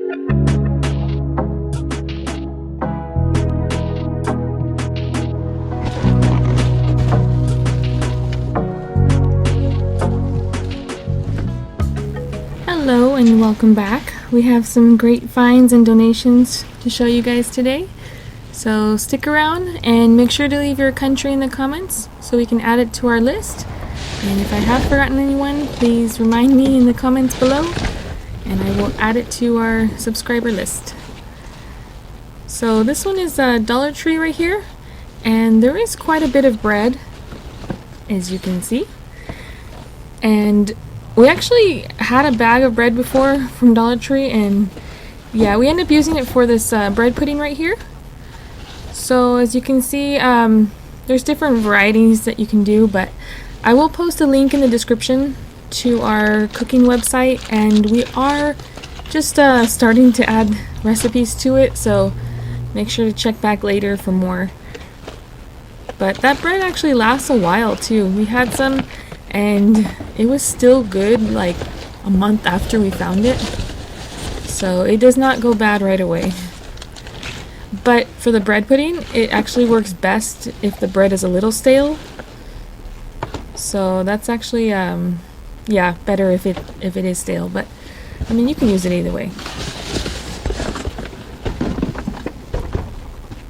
Hello and welcome back. We have some great finds and donations to show you guys today. So stick around and make sure to leave your country in the comments so we can add it to our list. And if I have forgotten anyone, please remind me in the comments below and I will add it to our subscriber list. So this one is a Dollar Tree right here, and there is quite a bit of bread, as you can see. And we actually had a bag of bread before from Dollar Tree, and yeah, we ended up using it for this bread pudding right here. So as you can see, there's different varieties that you can do, but I will post a link in the description to our cooking website, and we are just starting to add recipes to it, so make sure to check back later for more. But that bread actually lasts a while too. We had some and it was still good like a month after we found it, so it does not go bad right away. But for the bread pudding, it actually works best if the bread is a little stale, so that's actually yeah, better if it is stale, but I mean you can use it either way.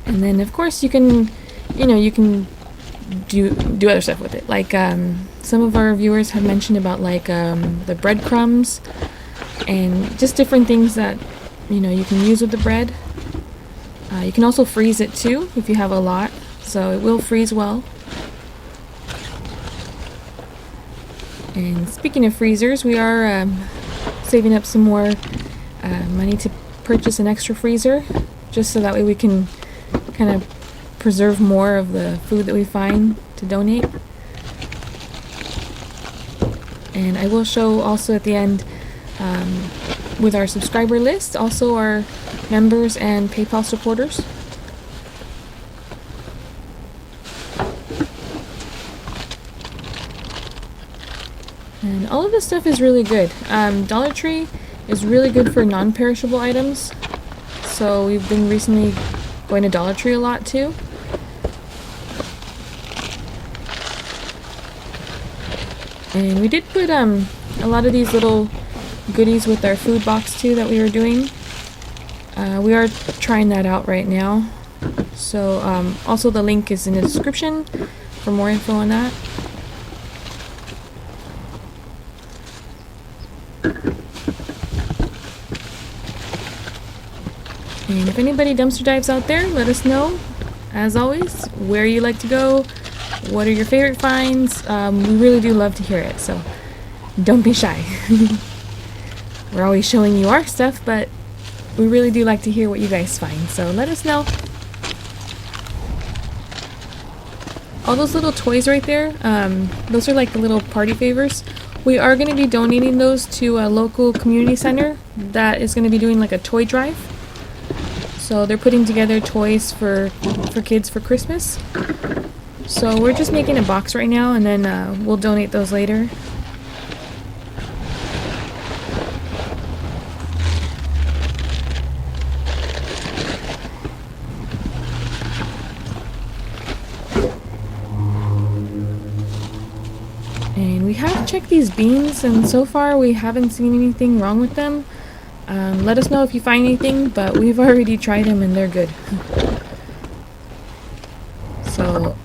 And then of course you can do other stuff with it, like some of our viewers have mentioned about like the breadcrumbs and just different things that you can use with the bread. You can also freeze it too if you have a lot, so it will freeze well. And speaking of freezers, we are saving up some more money to purchase an extra freezer, just so that way we can kind of preserve more of the food that we find to donate. And I will show also at the end with our subscriber list, also our members and PayPal supporters. And all of this stuff is really good. Dollar Tree is really good for non-perishable items, so we've been recently going to Dollar Tree a lot too. And we did put a lot of these little goodies with our food box too that we were doing. We are trying that out right now. So also the link is in the description for more info on that. And if anybody dumpster dives out there, let us know, as always, where you like to go. What are your favorite finds? We really do love to hear it, so don't be shy. We're always showing you our stuff, but we really do like to hear what you guys find, so let us know. All those little toys right there, those are like the little party favors. We are going to be donating those to a local community center that is going to be doing like a toy drive. So they're putting together toys for kids for Christmas. So we're just making a box right now, and then we'll donate those later. And we have checked these beans, and so far we haven't seen anything wrong with them. Let us know if you find anything, but we've already tried them and they're good. So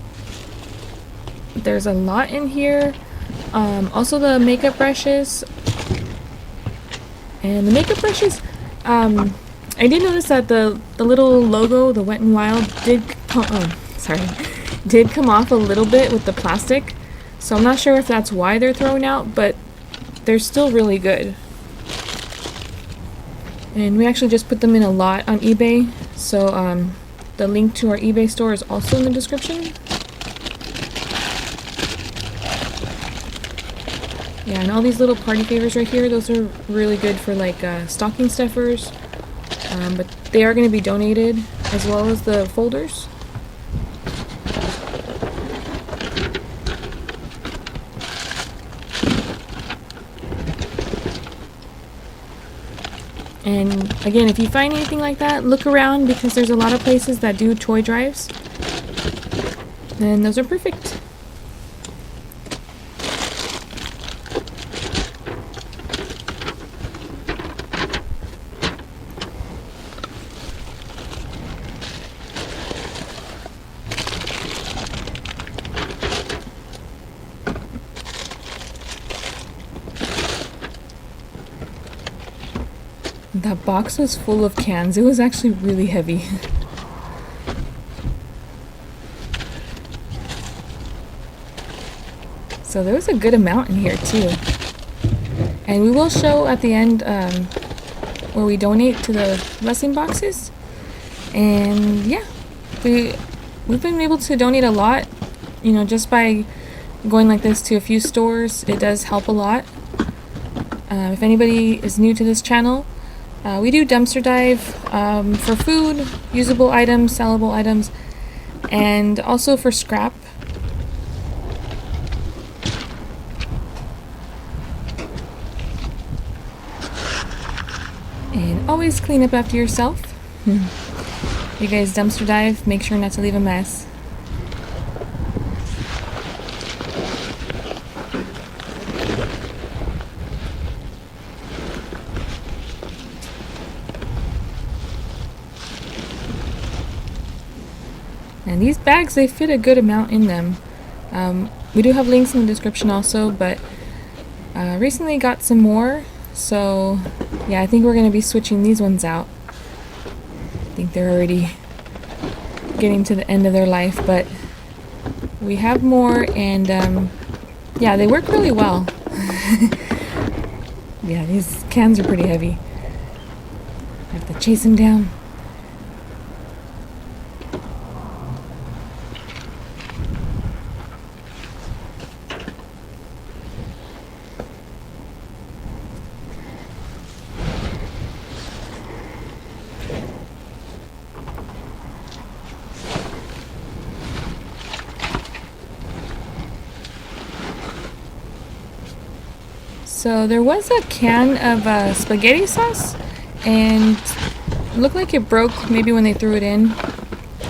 there's a lot in here. Also the makeup brushes. And the makeup brushes, I did notice that the little logo, the Wet n Wild, did come off a little bit with the plastic. So I'm not sure if that's why they're thrown out, but they're still really good. And we actually just put them in a lot on eBay, so the link to our eBay store is also in the description. Yeah, and all these little party favors right here, those are really good for like stocking stuffers, but they are going to be donated, as well as the folders. And again, if you find anything like that, look around because there's a lot of places that do toy drives. And those are perfect. That box was full of cans. It was actually really heavy. So there was a good amount in here too. And we will show at the end where we donate to the blessing boxes. And yeah, we've been able to donate a lot, you know, just by going like this to a few stores. It does help a lot. If anybody is new to this channel, we do dumpster dive for food, usable items, sellable items, and also for scrap. And always clean up after yourself. You guys dumpster dive, make sure not to leave a mess. And these bags, they fit a good amount in them. We do have links in the description also, but recently got some more. So yeah, I think we're going to be switching these ones out. I think they're already getting to the end of their life, but we have more, and yeah, they work really well. Yeah, these cans are pretty heavy. I have to chase them down. So there was a can of spaghetti sauce, and it looked like it broke maybe when they threw it in.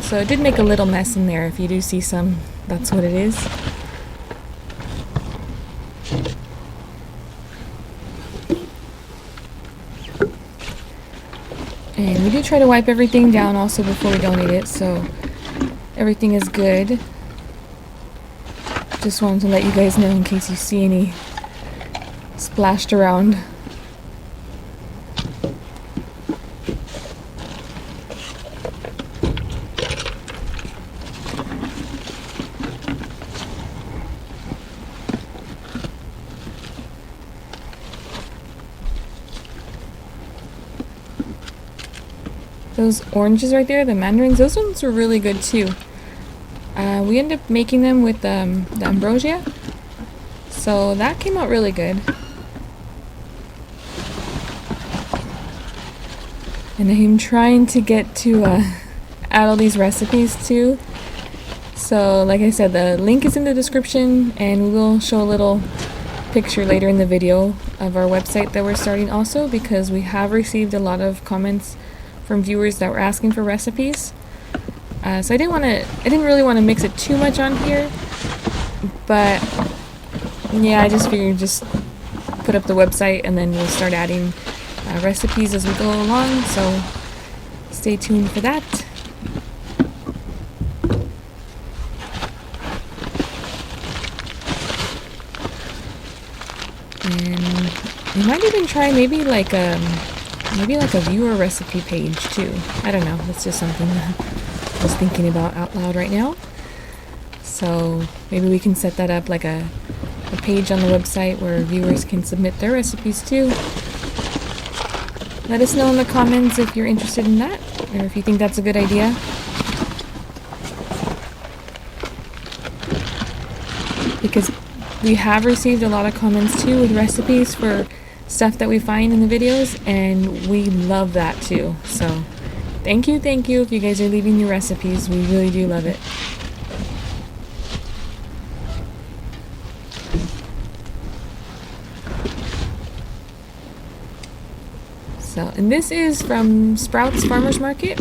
So it did make a little mess in there. If you do see some, that's what it is. And we do try to wipe everything down also before we donate it, so everything is good. Just wanted to let you guys know in case you see any splashed around. Those oranges right there, the mandarins, those ones are really good too. We ended up making them with the ambrosia, so that came out really good. And I'm trying to get to add all these recipes too. So like I said, the link is in the description, and we will show a little picture later in the video of our website that we're starting also, because we have received a lot of comments from viewers that were asking for recipes. So I didn't really want to mix it too much on here, but yeah, I just figured just put up the website and then we'll start adding recipes as we go along, so stay tuned for that. And we might even try maybe like a viewer recipe page too. I don't know, that's just something that I was thinking about out loud right now. So maybe we can set that up like a page on the website where viewers can submit their recipes too. Let us know in the comments if you're interested in that, or if you think that's a good idea. Because we have received a lot of comments too with recipes for stuff that we find in the videos, and we love that too. So thank you if you guys are leaving your recipes. We really do love it. So, and this is from Sprouts Farmers Market.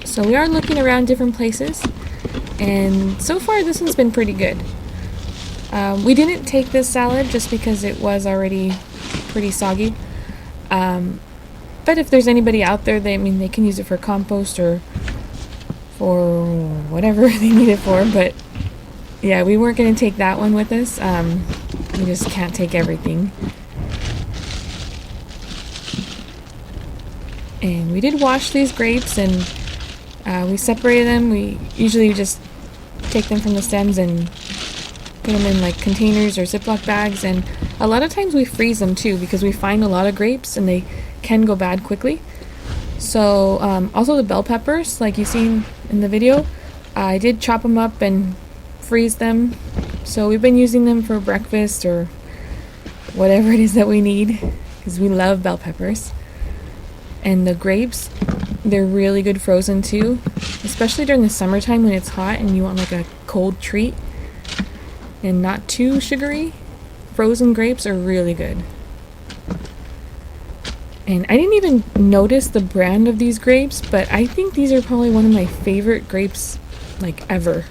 So we are looking around different places, and so far this one's been pretty good. We didn't take this salad just because it was already pretty soggy. But if there's anybody out there, they can use it for compost or for whatever they need it for. But yeah, we weren't going to take that one with us. We just can't take everything. And we did wash these grapes, and we separated them. We usually just take them from the stems and put them in like containers or Ziploc bags, and a lot of times we freeze them too because we find a lot of grapes and they can go bad quickly. So also the bell peppers, like you seen in the video, I did chop them up and freeze them. So we've been using them for breakfast or whatever it is that we need because we love bell peppers. And the grapes, they're really good frozen too, especially during the summertime when it's hot and you want like a cold treat and not too sugary. Frozen grapes are really good. And I didn't even notice the brand of these grapes, but I think these are probably one of my favorite grapes like ever.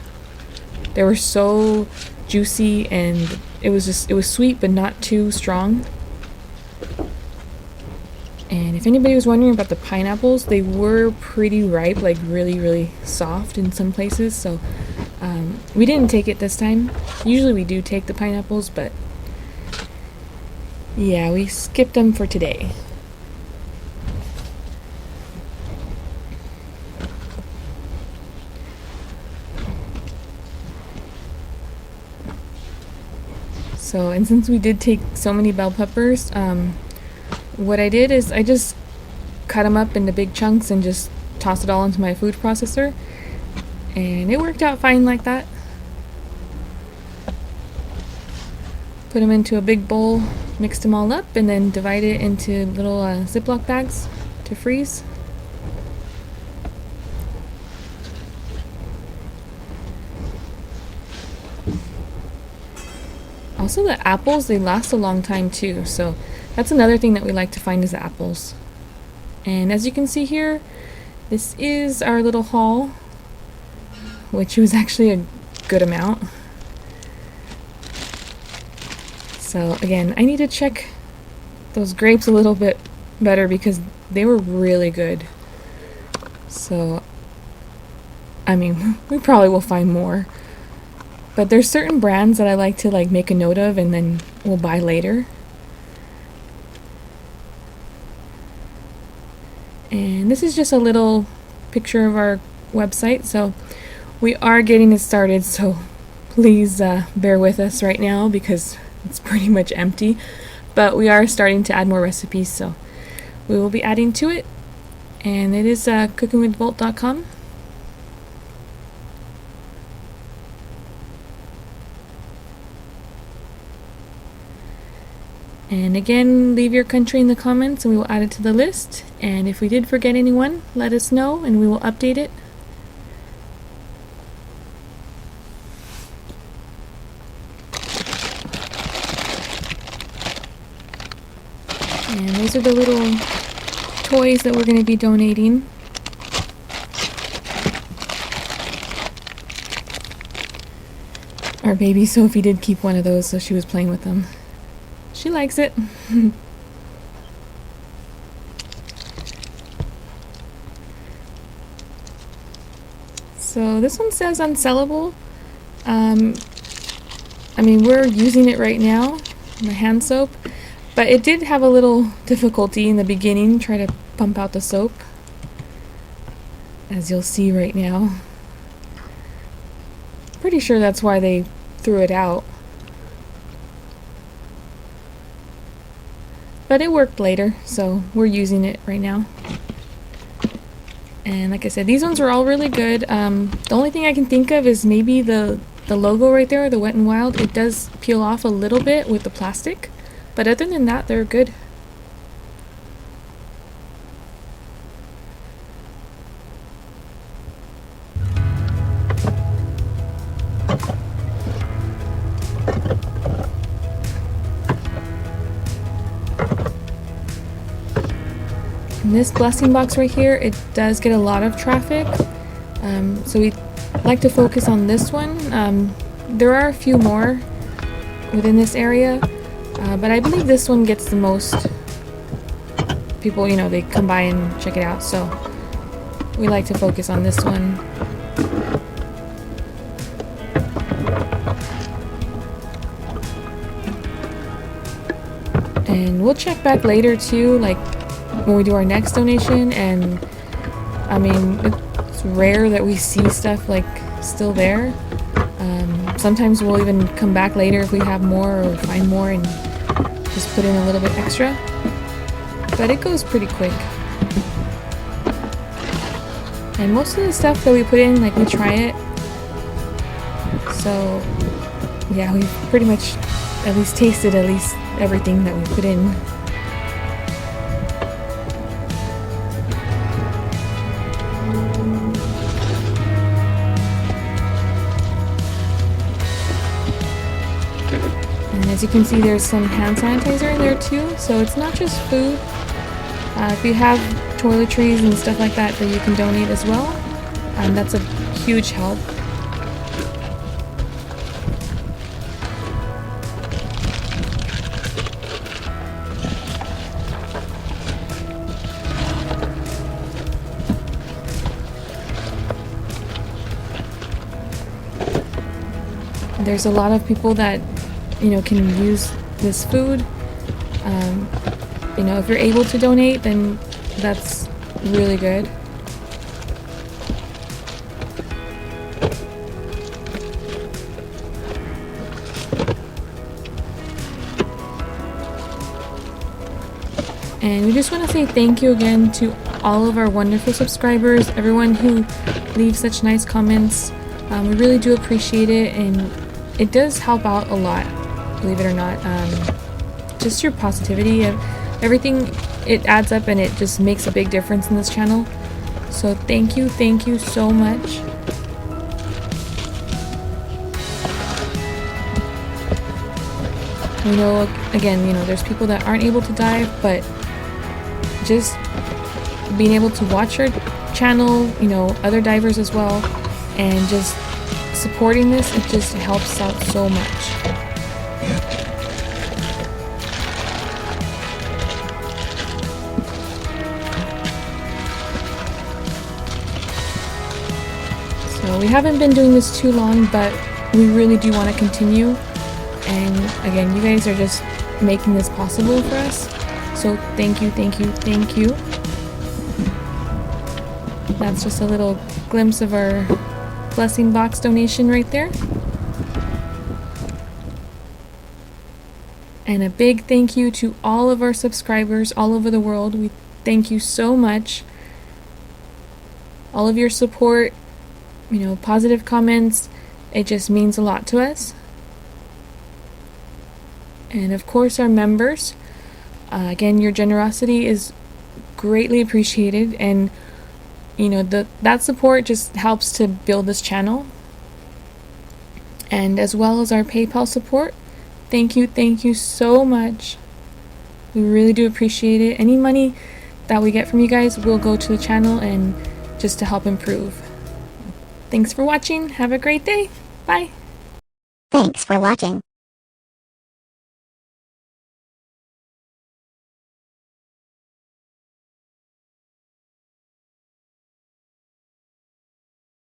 They were so juicy, and it was sweet but not too strong. And if anybody was wondering about the pineapples, they were pretty ripe, like really, really soft in some places. So we didn't take it this time. Usually we do take the pineapples, but yeah, we skipped them for today. So, and since we did take so many bell peppers, what I did is I just cut them up into big chunks and just tossed it all into my food processor, and it worked out fine like that. Put them into a big bowl, mixed them all up, and then divide it into little Ziploc bags to freeze. Also the apples, they last a long time too, so that's another thing that we like to find is the apples. And as you can see here, this is our little haul, which was actually a good amount. So again, I need to check those grapes a little bit better because they were really good. So, I mean, we probably will find more. But there's certain brands that I like to like make a note of and then we'll buy later. And this is just a little picture of our website. So we are getting it started, so please bear with us right now because it's pretty much empty. But we are starting to add more recipes, so we will be adding to it. And it is cookingwithvolt.com. And again, leave your country in the comments and we will add it to the list. And if we did forget anyone, let us know and we will update it. And those are the little toys that we're going to be donating. Our baby Sophie did keep one of those, so she was playing with them. She likes it. So this one says unsellable. I mean, we're using it right now, the hand soap, but it did have a little difficulty in the beginning, try to pump out the soap, as you'll see right now. Pretty sure that's why they threw it out. But it worked later, so we're using it right now. And like I said, these ones are all really good. The only thing I can think of is maybe the logo right there, the Wet n Wild. It does peel off a little bit with the plastic, but other than that, they're good. In this blessing box right here, it does get a lot of traffic, so we like to focus on this one. There are a few more within this area, but I believe this one gets the most people, they come by and check it out, so we like to focus on this one. And we'll check back later too, like when we do our next donation, and I mean, it's rare that we see stuff like still there. Sometimes we'll even come back later if we have more or find more and just put in a little bit extra, but it goes pretty quick. And most of the stuff that we put in, like, we try it, so yeah, we've pretty much at least tasted everything that we put in. And as you can see, there's some hand sanitizer in there too, so it's not just food. If you have toiletries and stuff like that you can donate as well, that's a huge help. There's a lot of people that can use this food. If you're able to donate, then that's really good. And we just want to say thank you again to all of our wonderful subscribers, everyone who leaves such nice comments. We really do appreciate it, and it does help out a lot, believe it or not. Just your positivity, everything, it adds up and it just makes a big difference in this channel. So thank you so much. We know, again, there's people that aren't able to dive, but just being able to watch our channel, other divers as well, and just supporting this, it just helps out so much. So we haven't been doing this too long, but we really do want to continue. And again, you guys are just making this possible for us. So thank you. That's just a little glimpse of our blessing box donation right there. And a big thank you to all of our subscribers all over the world. We thank you so much. All of your support, positive comments, it just means a lot to us. And of course, our members. Again, your generosity is greatly appreciated, and that support just helps to build this channel. And as well as our PayPal support, thank you so much. We really do appreciate it. Any money that we get from you guys will go to the channel and just to help improve. Thanks for watching. Have a great day. Bye. Thanks for watching.